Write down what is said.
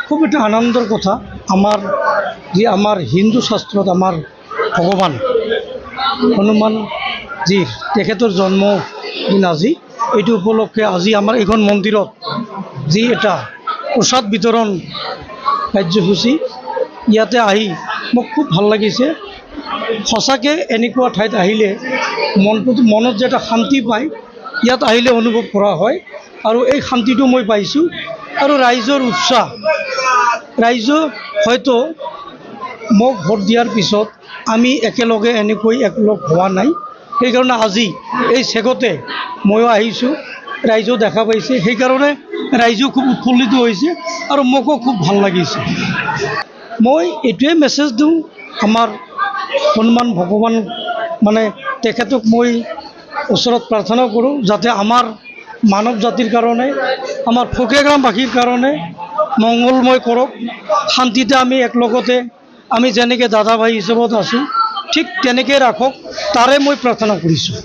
খুব একটা আনন্দেৰ কথা। আমাৰ হিন্দু শাস্ত্ৰত আমাৰ ভগৱান হনুমানজীৰ তেখেতৰ জন্মদিন আজি। এইটো উপলক্ষে আজি আমাৰ এইখন মন্দিৰত যি এটা প্ৰসাদ বিতৰণ কাৰ্যসূচী, ইয়াতে আহি মোক খুব ভাল লাগিছে। সঁচাকৈ এনেকুৱা ঠাইত আহিলে মনত যে এটা শান্তি পায়, ইয়াত আহিলে অনুভৱ কৰা হয়। আৰু এই শান্তিটো মই পাইছোঁ। আৰু ৰাইজৰ উৎসাহ, ৰাইজে হয়তো মোক ভোট দিয়াৰ পিছত আমি একেলগে এনেকৈ একলগ হোৱা নাই। সেইকাৰণে আজি এই চেগতে ময়ো আহিছোঁ, ৰাইজেও দেখা পাইছে, সেইকাৰণে ৰাইজেও খুব উৎফুল্লিত হৈছে আৰু মোকো খুব ভাল লাগিছে। মই এইটোৱে মেছেজ দিওঁ, আমাৰ হনুমান ভগৱান তেখেতক মই ওচৰত প্ৰাৰ্থনা কৰোঁ যাতে আমাৰ মানৱ জাতিৰ কাৰণে, আমাৰ ফকীৰাগামবাসীৰ কাৰণে মংগলময় কৰক। শান্তিতে আমি একলগতে আমি যেনেকৈ দাদা ভাই হিচাপত আছোঁ, ঠিক তেনেকৈ ৰাখক, তাৰে মই প্ৰাৰ্থনা কৰিছোঁ।